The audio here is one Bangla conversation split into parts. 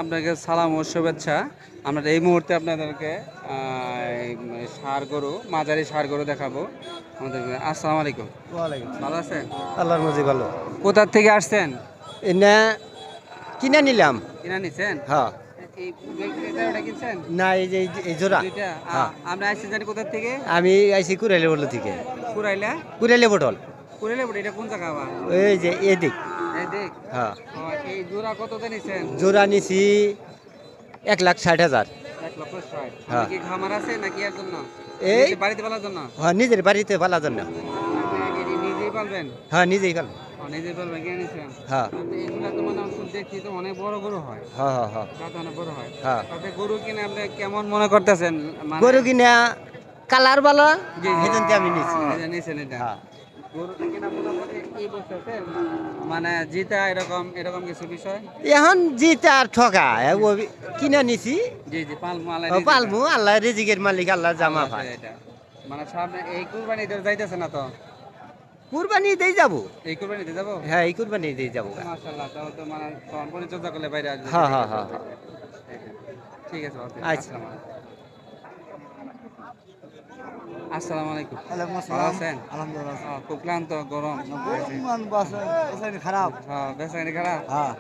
আপনাকে সালাম ও শুভেচ্ছা। আমরা এই মুহূর্তে আপনাদেরকে ষাঁড় গরু, মাঝারি ষাঁড় গরু দেখাবো আমাদের। আসসালামু আলাইকুম। ওয়ালাইকুম ভালো আছেন? আল্লাহর মর্জি ভালো। কোথা থেকে আসছেন? এনে কিনে নিলাম। কিনা নিছেন? হ্যাঁ ওটা কিনছেন? না এই জোড়া। দুইটা। হ্যাঁ আমরা আসছি জানি কোথা থেকে? আমি আইছি কুরাইলে বটল থেকে। কুরাইলা? কুরাইলে বটল কুরাইলা বটে, এটা কোন জায়গা আবার? এই যে এদিক। এই দেখ। হ্যাঁ এই জোড়া কততে নিছেন? জোড়া নিছি 1,60,000। 1,60,000। হ্যাঁ। কি খামার আছে নাকি এর জন্য? এই নিজে বাড়িতে পালার জন্য? হ্যাঁ নিজের বাড়িতে পালার জন্য। আপনি কি নিজেই পালবেন? হ্যাঁ নিজেই পাল। নিজেই পালবেন, কিনে নিছেন? হ্যাঁ এগুলা তো মানে আমি দেখছি তো অনেক বড় গরু হয়। হ্যাঁ হ্যাঁ হ্যাঁ দাঁত অনেক বড় হয়। হ্যাঁ। তাতে গরু কিনে আপনি কেমন মনে করতেছেন? গরু কিনা কালার বালা জি, জি। সেজন্য আমি নিছি। এই যে নিছেন এটা। হ্যাঁ গরুটা কিনা মোটামুটি কি বলতেছেন? মানে জিতা এরকম এরকম কিছু বিষয়? এখন জিতে আর ঠকা কিনে নিছি। জি জি, পালমু আল্লাহ ও পালমু আল্লাহ রিজিকের মালিক আল্লাহ জামা পায়। এটা মানে সামনে এই কুরবানিতে যাইতেছে না তো? কুরবানি দিয়ে যাবো। এই কুরবানিতে যাবো? হ্যাঁ এই কুরবানি দিয়ে যাবো। মাশাআল্লাহ, তাহলে তো মানে পরিচর্যা করলে বাইরে আসবে। হ্যাঁ হ্যাঁ হ্যাঁ ঠিক আছে, ওকে। আচ্ছা। আসসালামু আলাইকুম। ওয়ালাইকুম ভালো আসসালাম। আছেন? আলহামদুলিল্লাহ। খুব ক্লান্ত, গরম। খারাপ। বেচাকেনি খারাপ। হ্যাঁ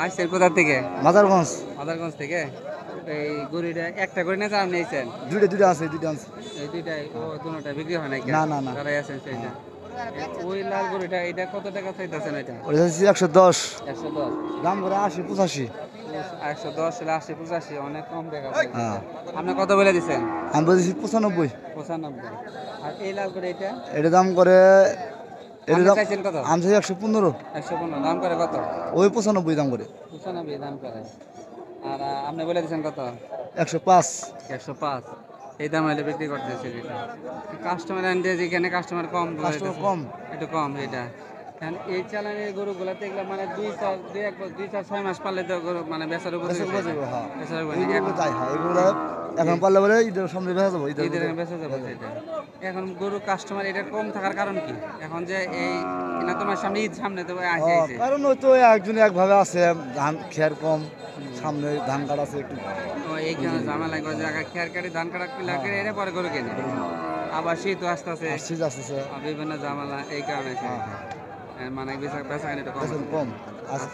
আসছেন কোথা থেকে? মাদারগঞ্জ। মাদারগঞ্জ থেকে। এই গরুটা একটা করে না চার নিয়েছেন? দুইটা আছে। এই দুইটাই ও দুটোটা বিক্রি হয় নাকি? না, না, না। যারাই আছেন সেইটা। ওই লাল গরুটা এটা কত টাকা চাইতেছেন? এটা 110। 110। দাম করে 80-85। 110 হলে 80-85, অনেক কম টাকা হ্যাঁ চাইতেছে। আপনি কত বলে দিচ্ছেন? আমি বলছি 95। 95। আর এই লাল করে এটা? এটা দাম করে আপনি চাইছেন কত? আমি চাই 115। 115 দাম করে কত? ওই 95 দাম করে। 95 দাম করে। আর আপনি বলে দিচ্ছেন কত? 105। 105। এই দাম হলে বিক্রি করতেছে এটা। কাস্টমার আনতে যেখানে কাস্টমার কম কাস্টমার বলতেছে। কম। একটু কম এটা। কারণ এই চালানের গরুগুলাতে এগুলো মানে 2-4-6 মাস পারলে তো গরু মানে বেচার উপর বেচা যাবে, হ্যাঁ। বেচার উপর এইগুলো তাই, হ্যাঁ। এগুলো এখন পারলে বলে ঈদের সামনে বেচা যাবো। ঈদের বেচা যাবে সেটা। এখন গরু কাস্টমার এটা কম থাকার কারণ কি? এখন যে এই না তোমার সামনে ঈদ সামনে তো আসে। কারণ ওই তো একজন একভাবে আছে, ধান খের কম, সামনে ধান কাটা আছে একটু। ও এইখানে ঝামেলা লাগে, জায়গা খেয়ার কাটি ধান কাটা লাগে, এটা পরে গরু কেনে। আবার শীত আসতেছে, শীত আসতেছে। বিভিন্ন ঝামেলা, এই কারণে মানে বেচা কেনা একটু কম আছে।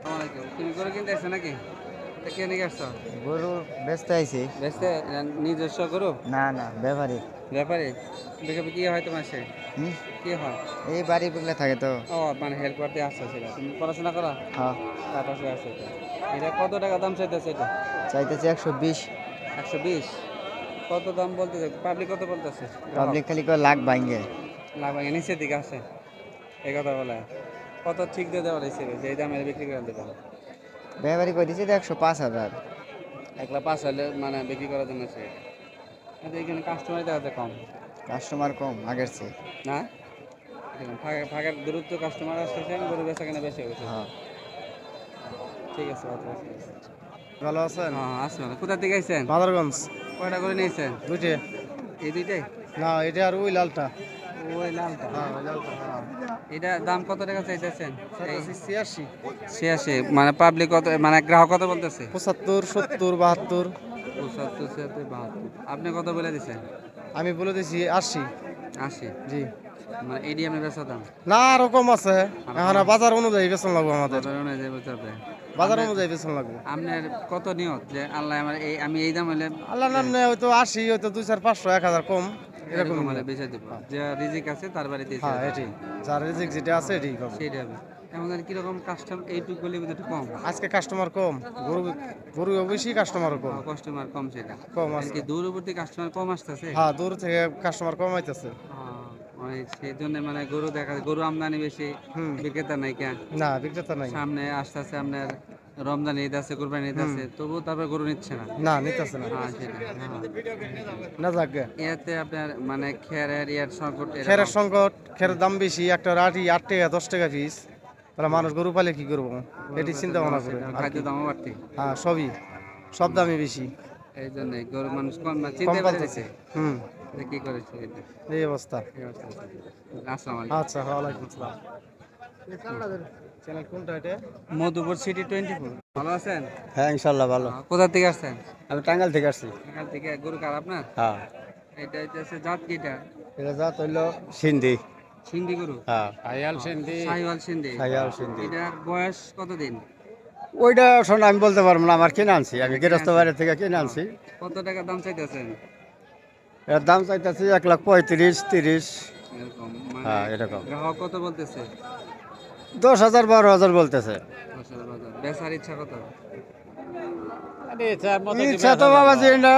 কম তুমি গরু কিনতে আসছো নাকি? কে নিয়ে আসছো? গরু বেচতে আইছি। বেচতে? নিজস্ব গরু? না না ব্যাপারী। ব্যাপারে দেখে কি হয় তোমার সে? কি হয়? এই বাড়ি বুগলে থাকে তো। ও মানে হেল্প করতে আসছো সেটা। তুমি পড়াশোনা করো? হ্যাঁ তারপরে আসছো এটা। এটা কত টাকা দাম চাইতেছে এটা? চাইতেছে 120। 120? কত দাম বলতেছে? পাবলিক কত বলতেছে? পাবলিক খালি করে লাখ ভাঙ্গে। লাভ ভাঙে নিচের দিকে আসে এই কথা বলে। কত ঠিক দিয়ে দেওয়া রয়েছে যে এই দামে বিক্রি করে দেবে? ব্যাপারী কই দিছে 105,000। 1,05,000 হলে মানে বিক্রি করার জন্য সে। কিন্তু এখানে কাস্টমার দেখা যাচ্ছে কম কাস্টমার কম আগের চেয়ে। না? ফাঁকের দূরত্ব কাস্টমার আসতেছে, গরু বেচা কেনা বেশি হয়েছে। হ্যাঁ ঠিক আছে, ভালো আছেন? হ্যাঁ আসবেন। কোথা থেকে আইছেন? মাদারগঞ্জ। কয়টা করে নিয়েছেন? দুইটে। এই দুইটাই? না এটা আর ওই লালটা। ওই লালটা। হ্যাঁ ওই লালটা। এটা দাম কত টাকা চাইতেছেন? 86। 86? মানে পাবলিক কত, মানে গ্রাহক কত বলতেছে? 75, 70, 72। 75, 76, 72। আপনি কত বলে দিচ্ছেন? আমি বলে দিছি 80। 80? জি। মানে এডি আপনি বেচা দাম? না আরো কম আছে। এখন বাজার অনুযায়ী বেতন লাগবে আমাদের। বাজার অনুযায়ী বেচা হবে। বাজার অনুযায়ী বেতন লাগবে। আপনার কত নিয়ত যে আল্লাহ আমার আমি এই দাম হলে আল্লাহ নামে হয়তো 80, হয়তো 2, 4, 500, 1000 কম এরকম। এরকম হলে বেচে দেবো। যে রিজিক আছে তার বাড়িতে হ্যাঁ এটি যার রিজিক যেটা আছে এটি কম। সেটা হবে। আমাদের কিরকম কাস্টমার এইটুকু গলি একটু কম? আজকে কাস্টমার কম, গরু গরু বেশি, কাস্টমারও কম। কাস্টমার কম, সেটা কম আর আছে। কি দূরবর্তী কাস্টমার কম আসতেছে। হ্যাঁ দূর থেকে কাস্টমার কম আইতেছে। মানে সেই জন্য মানে গরু দেখা গরু আমদানি বেশি, বিক্রেতা নাই কেন? না বিক্রেতা নাই। সামনে আসতেছে আপনার রমজান ঈদ আছে, কুরবানি ঈদ আছে, তবুও তারপর গরু নিচ্ছে না। না নিতেছে না। হ্যাঁ সেটা। না যাকে এতে আপনার মানে খেরের ইয়ার সংকট, খেরের সংকট, খেরের দাম বেশি, একটা রাটি 8 টাকা 10 টাকা পিস। তাহলে মানুষ গরু পালে কি করবো এটি চিন্তা ভাবনা করে। খাদ্য দামও বাড়তি। হ্যাঁ সব দামই বেশি। এই জন্য গরু মানুষ কম চিন্তা পালতেছে। কি করেছে এটা? এই অবস্থা। আসসালামু আলাইকুম। আচ্ছা ওয়ালাইকুম আসসালাম। চ্যানেল কোনটা এটা? মধুপুর সিটি 24। ভালো আছেন? হ্যাঁ ইনশাল্লাহ ভালো। কোথা থেকে আসছেন? আমি টাঙ্গাইল থেকে আসছি। এখান থেকে গরু কার আপনার? হ্যাঁ, এটা হচ্ছে জাত কিটা? এটা জাত হইলো সিন্ধি। সিন্ধি গরু? হ্যাঁ, সাহিওয়াল সিন্ধি। সাইয়াল সিন্ধি। এটার বয়স কতদিন? ওইটা শোনো আমি বলতে পারবো না, আমার কিনে আনছি, আমি গৃহস্থ বাড়ি থেকে কিনে আনছি। কত টাকা দাম চাইতেছেন? এর দাম চাইতেছি 1,35,30। এরকম হ্যাঁ এরকম। গ্রাহক কত বলতেছে? 10,000 12,000 বলতেছে। বেচার ইচ্ছা কত? ইচ্ছা তো বাবা যে না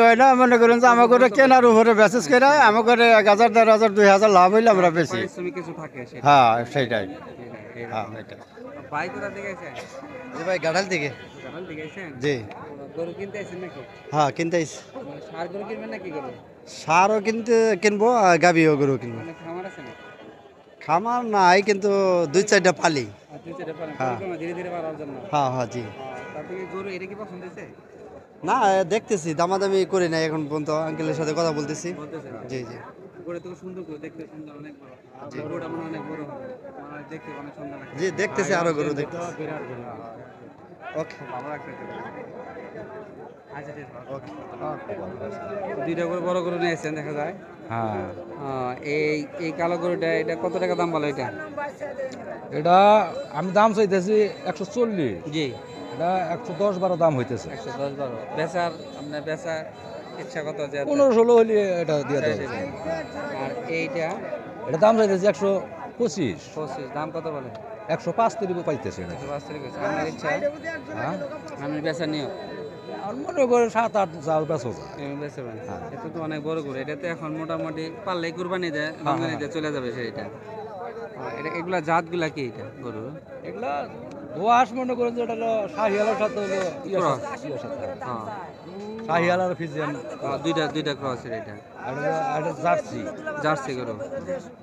হয় না, মনে করেন যে আমার করে কেনার উপরে বেসিস করে আমার করে 1,000 1,500 2,000 লাভ হইলে আমরা বেশি। পারিশ্রমিক কিছু থাকে সেটা। হ্যাঁ সেইটাই। এরকম। হ্যাঁ এটা। ভাই কোথা থেকে আছেন? জি ভাই গাড়াল থেকে। গাড়াল থেকে আছেন? জি। গরু কিনতে আছেন নাকি? হ্যাঁ কিনতে আইছি। মানে ষাঁড় গরু কিনবেন নাকি গরু? সারও কিনবো আর গাবিও গরু কিনবো। মানে খামার আছে না? খামার নাই কিন্তু 2-4টা পালি। আর তুই যেটা পারেন হ্যাঁ। পরিক্রমা ধীরে ধীরে বাড়ার জন্য। হ্যাঁ হ্যাঁ জি। তার থেকে গরু এটা কি পছন্দ হয়েছে? না দেখতেছি, দামাদামি করি নাই এখন পর্যন্ত, আঙ্কেলের সাথে কথা বলতেছি। বলতেছেন? জি জি। গরু তো সুন্দর করে দেখতে, সুন্দর অনেক বড়। গরুটা মনে হয় অনেক বড় হবে। মানে দেখতে অনেক সুন্দর লাগে। জি দেখতেছি, আরো গরু দেখতেছি। বিরাট গরু। ওকে ভালো লাগতেছে। আচ্ছা ঠিক আছে। ওকে। দুইটা করে বড় গরু নিয়েছেন দেখা যায়। হ্যাঁ এই এই কালো গরুটা এটা কত টাকা দাম বলো এটা? এটা আমি দাম চাইতেছি 140, জি এটা 110-12 দাম হইতেছে। 110-12 বেচার আপনার বেচার ইচ্ছা কত যে 15-16 হলে এটা দিয়ে দেবো। আর এইটা এটা দাম চাইতেছি 125, 25 দাম কত বলে? 105 পাইতেছে এটা। 125 টাকা আপনার ইচ্ছা হ্যাঁ আপনি বেচার নিও আর মনে করে 7-8 চাল বেচো যায়। এমনি বেচবেন এটা তো অনেক বড় গরু এটা তো এখন মোটামুটি পারলে কুরবানি দেয় রমজানিতে চলে যাবে সেইটা এটা এগুলা জাতগুলা কি এটা গরু? এগুলা দোয়াশ মনে করেন যে এটা হলো শাহিয়ালের সাথে হলো Cross। ইয়ের সাথে হ্যাঁ শাহিয়াল আর ফিজিয়ান দুইটা ক্রসের এটা আর এটা জার্সি। জার্সি গরু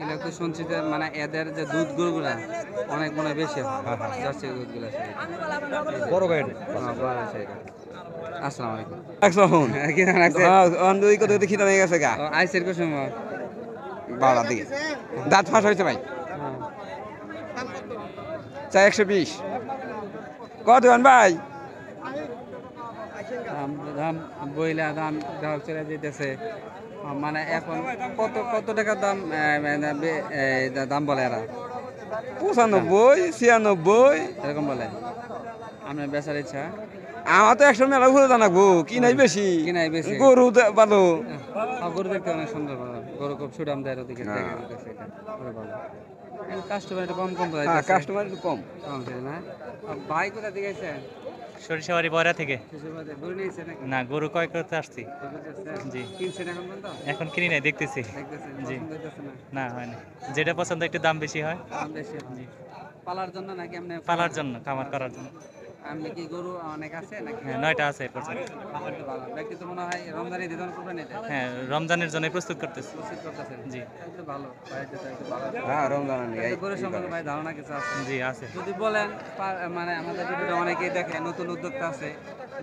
এগুলো তো শুনছি যে মানে এদের যে দুধ গরুগুলা অনেক মনে হয় বেশি হয় জার্সি দুধগুলা বড় গাড়ি আসসালামু আলাইকুম একশো হন কি নাম আছে? ওই কত দেখি তো হয়ে গেছে গা আইসের কো সময় বাড়া দিকে দাঁত ফাঁস হয়েছে ভাই চাই 120 কত হন ভাই দাম বইলা দাম গ্রাহক চলে যেতেছে মানে এখন কত কত টাকা দাম দাম বলে এরা 95 96 এরকম বলে আপনার বেচার ইচ্ছা আমার তো 100 মেলা ঘুরে জানাবো কি নাই বেশি কিনাই বেশি গরু ভালো গরু দেখতে অনেক সুন্দর গরু খুব সুদাম দেয় ওদিকে দেখা যাচ্ছে এটা গরু ভালো কাস্টমার একটু কম কম হ্যাঁ কাস্টমার একটু কম কম ছিল না ভাই কোথা থেকে আছেন? সরিষাবাড়ি বয়রা থেকে। শিশুবাদে গরু নিয়েছে নাকি? না, গরু ক্রয় করতে আসছি। জি। কিনছেন এখন পর্যন্ত? এখন কিনি নাই, দেখতেছি। দেখতেছেন জি। পছন্দ হইতেছে না? না, হয়নি। যেটা পছন্দ একটু দাম বেশি হয়। দাম বেশি হয়। পালার জন্য নাকি আপনি পালার জন্য, খামার করার জন্য। আপনি কি গরু অনেক আছে নাকি? হ্যাঁ, 9টা আছে এ পর্যন্ত। ভালো ব্যক্তি তো মনে হয় রমজানি দিদন করবেন এটা হ্যাঁ, রমজানের জন্য প্রস্তুত করতেছি। প্রস্তুত করতেছেন জি। একটু ভালো বাড়িতে তো একটু ভালো হ্যাঁ রমজান গরু সম্পর্কে ভাই ধারণা কিছু আছে জি, আছে। যদি বলেন মানে আমাদের ভিডিওটা অনেকেই দেখে নতুন উদ্যোক্তা আছে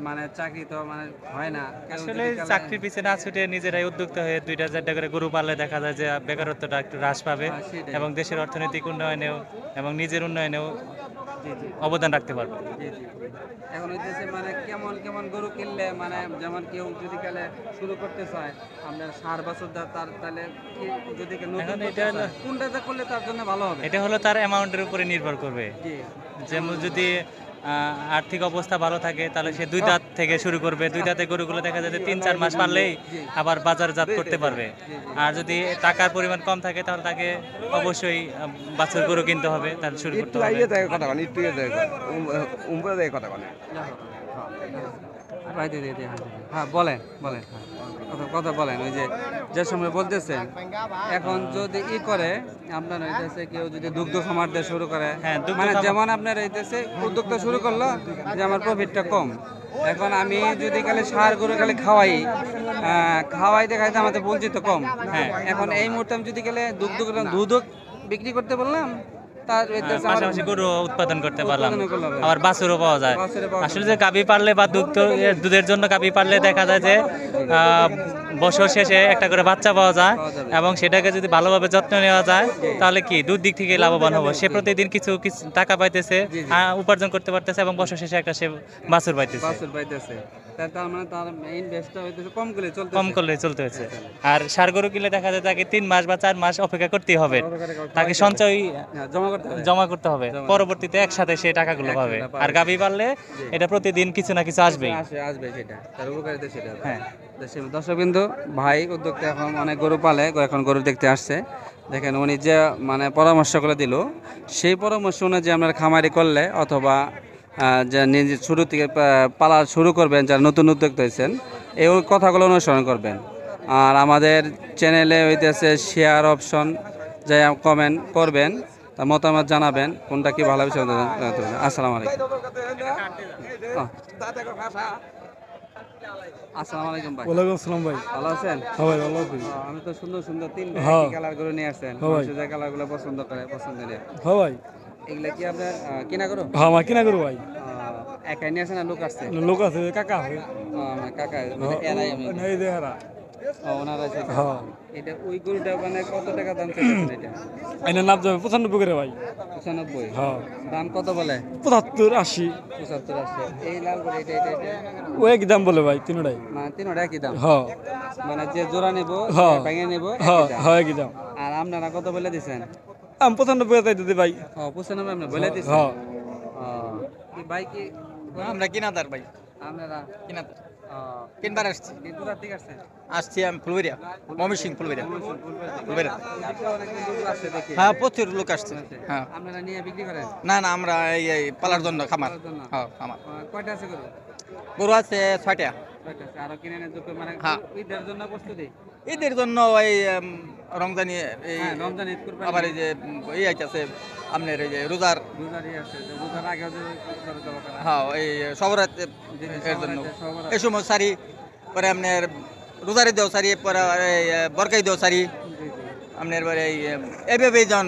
মানে চাকরি তো মানে হয় না কেউ আসলে যদি কালে- চাকরির পিছনে না ছুটে নিজেরাই উদ্যোক্তা হয়ে 2টা-4টা করে গরু পাললে দেখা যায় যে বেকারত্বটা একটু হ্রাস পাবে হ্যাঁ, সেটাই। এবং দেশের অর্থনৈতিক উন্নয়নেও এবং নিজের উন্নয়নেও জি জি অবদান রাখতে পারবে। জি জি এখন হইতেছে মানে কেমন কেমন গরু কিনলে মানে যেমন কেউ যদি কালে শুরু করতে চায় আপনার 60 বছর তার তাহলে যদি কেউ নতুন এখন করতে এটা হলো- চায়, কোনটাতে করলে তার জন্য ভালো হবে? এটা হলো তার অ্যামাউন্টের উপরে নির্ভর করবে। জি যেমন যদি আর্থিক অবস্থা ভালো থাকে তাহলে সে 2 দাঁত থেকে শুরু করবে। 2 দাঁতে গরুগুলো দেখা যায় যে 3-4 মাস পারলেই আবার বাজারজাত করতে পারবে। আর যদি টাকার পরিমাণ কম থাকে তাহলে তাকে অবশ্যই বাছুর গরু কিনতে হবে, তাহলে শুরু করতে একটু হবে। আইয়ে থাকে কথা বলে একটু ইয়ে থাকে উম্পরে থাকে কথা বলে ভাই দিদি দিদি হ্যাঁ বলেন বলেন হ্যাঁ কথা বলেন ওই যে যে সময় বলতেছেন এখন যদি ই করে আপনার হইতেছে কেউ যদি দুগ্ধ খামার দিয়ে শুরু করে হ্যাঁ, দুগ্ধ মানে খামার- যেমন আপনার হইতেছে উদ্যোক্তা শুরু করলো যে আমার প্রফিটটা কম এখন আমি যদি খালি সার গরু খালি খাওয়াই দেখাইতে আমাদের বঞ্চিত কম হ্যাঁ এখন এই মুহূর্তে আমি যদি গেলে দুধও বিক্রি করতে বললাম তার হইতেছে আমার- পাশাপাশি গরু উৎপাদন করতে পারলাম, উৎপাদনও করলাম। আবার বাছুরও পাওয়া যায়। বাছুরে পাওয়া আসলে যে গাভী পারলে বা দুধের জন্য গাভী পারলে দেখা যায় যে বছর শেষে একটা করে বাচ্চা পাওয়া যায়, এবং সেটাকে যদি ভালোভাবে যত্ন নেওয়া যায় তাহলে কি দুধ দিক থেকে লাভবান হবে। সে প্রতিদিন কিছু কিছু টাকা পাইতেছে, উপার্জন করতে পারতেছে, এবং বছর শেষে একটা সে বাছুর পাইতেছে। বাছুর পাইতেছে। তার মানে তার ইনভেস্টটা হইতেছে কম করে চলতে কম করলে চলতে হচ্ছে। আর ষাঁড় গরু কিনলে দেখা যায় তাকে 3 মাস বা 4 মাস অপেক্ষা করতে হবে, তাকে সঞ্চয় জমা করতে হবে। জমা করতে হবে, পরবর্তীতে একসাথে সে টাকাগুলো পাবে। আর গাভী পারলে এটা প্রতিদিন কিছু না কিছু আসবেই। আসবে সেটা, তার উপকারিতা সেটা। হ্যাঁ। দর্শকবিন্দু, ভাই উদ্যোক্তা এখন অনেক গরু পালে, এখন গরু দেখতে আসছে। দেখেন উনি যে মানে পরামর্শ করে দিল, সেই পরামর্শ অনুযায়ী আপনার খামারি করলে অথবা যে নিজে শুরু থেকে পালা শুরু করবেন, যারা নতুন উদ্যোক্তা হয়েছেন, এই কথাগুলো অনুসরণ করবেন। আর আমাদের চ্যানেলে হইতেছে শেয়ার অপশন, যে কমেন্ট করবেন, তার মতামত জানাবেন, কোনটা কি ভালো বিষয়। আসসালামু আলাইকুম। আসসালামু আলাইকুম ভাই। ওয়ালাইকুম আসসালাম ভাই। ভালো আছেন? হ্যাঁ ভাই, ভালো আছি। আমি তো সুন্দর সুন্দর 3 হ্যাঁ। কালার করে নিয়ে আসছেন। হ্যাঁ ভাই। মানুষ যে কালারগুলো পছন্দ করে, পছন্দ নেই। হ্যাঁ ভাই। এগুলা কি আপনার কিনা করো? হ্যাঁ আমার কিনা করো ভাই। একাই নিয়ে আসেন না লোক আসছে? লোক আছে, কাকা হয়। আমার কাকা মানে এরাই আমি। এই যে হারা। ওনারা আছে। হ্যাঁ। এটা ওই গরুটা মানে কত টাকা দাম চাইছেন এটা? এনে নাম যাবে 95 করে ভাই। 95। হ্যাঁ। দাম কত বলে? 75 80 75 আছে। এই লাল গরু এটা ও এক দাম বলে ভাই তিনটাই। মানে তিনটা একই দাম। হ্যাঁ। মানে যে জোড়া নেব, হ্যাঁ। ভেঙে নেব, হ্যাঁ একই দাম। হ্যাঁ এক দাম। আর আপনারা কত বলে দিছেন? আমি 95 তাই দিতে ভাই। 95 আপনি বলে দিছেন? হ্যাঁ। কি ভাই কি আমরা কিনাদার ভাই, আপনারা কিনাদার আহ, কিনবার আসছি। দূর থেকে আসছেন? আসছি আমি ফুলবেরিয়া, ময়মনসিংহ ফুলবেরিয়া। ফুলবেরিয়া। অনেকজন লোক আসছে দেখি। হ্যাঁ প্রচুর লোক আসছে। হ্যাঁ আপনারা নিয়ে বিক্রি করেন? না না, আমরা এই পালার জন্য খামার। পালার জন্য? হ্যাঁ খামার। কয়টা আছে গরু? গরু আছে 6টা। কয়টা আছে? আরো কিনে নেওয়ার যোগ্য মানে হ্যাঁ। ঈদের জন্য প্রস্তুতি? ঈদের জন্য এই রমজানি এই হ্যাঁ, রমজান ঈদ কুরবানি। আবার এই যে এই আইতাছে আপনার এই যে রোজার। রোজারই আছে, যে রোজার আগেও যে করে দেবো করা। হ্যাঁ এই সবরাত এর জন্য এই সময় শাড়ি পরে আপনার রোজারি দেও শাড়ি, পরে বরকাই দেও শাড়ি আপনার পরে এইভাবে যখন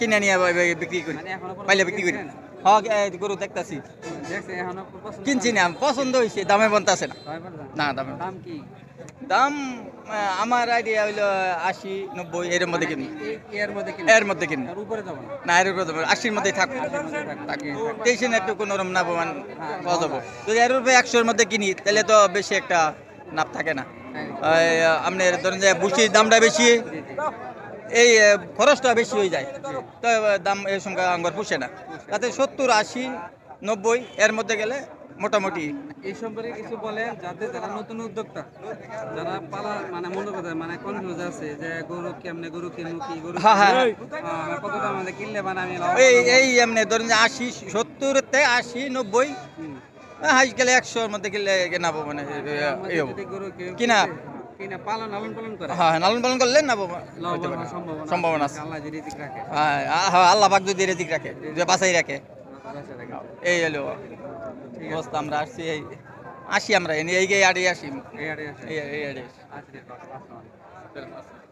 কিনা নিয়ে বিক্রি করি, মানে এখনো পর্যন্ত পাইলে বিক্রি করি। কিনছেন? হ্যাঁ গরু দেখতাছি, দেখছেন এখনো পছন্দ কিনছি না, পছন্দ হয়েছে, দামে বনতাছে না। হয় পারবেন? না দামে দাম কি? দাম আমার আইডিয়া হইলো 80 90 এর মধ্যে কিনি, এর মধ্যে কিনে? এর মধ্যে কিনি। আর উপরে যাবো না? না এর উপরে 80-র মধ্যে থাকবো। টেনশন একটু কোনো রকম না পাওয়া যাবো। যদি এর উপরে 100-র মধ্যে কিনি তাহলে তো বেশি একটা নাপ থাকে না। আপনার ধরেন যে বুসির দামটা বেশি, এই খরচটা বেশি হয়ে যায়, তো দাম এর সঙ্গে আঙ্গুর পুষে না। তাতে 70 80 90 এর মধ্যে গেলে মোটামুটি। এই সম্পর্কে কিছু বলে, যাতে যারা নতুন উদ্যোক্তা, যারা পালা মানে মনে করে মানে কনফিউজ আছে যে গরু কেমনে, গরু কিনবো কি, গরু হ্যাঁ, হ্যাঁ, কত দাম আমাদের কিনলে মানে আমি এই এমনি ধরেন যে 80 70-তে 80 90 হাই গেলে 100-র মধ্যে কিনলে নাবো, মানে এই হবো। যদি গরু কেউ কিনা কিনা পালন লালন পালন করে, হ্যাঁ লালন পালন করলে নাবো, লাভবান হওয়ার সম্ভাবনা আছে। আল্লাহ যদি রিজিক রাখে। হ্যাঁ আল্লাহ পাক যদি রিজিক রাখে, যে বাঁচাই রাখে, বাঁচা রাখে। এই হলো অবস্থা। আমরা আসছি আসি আমরা এই আড়ে আসি, এই আড়ে আছে। এই আড়ে আসি। আচ্ছা, ঠিক আছে। আসসালামু আলাইকুম।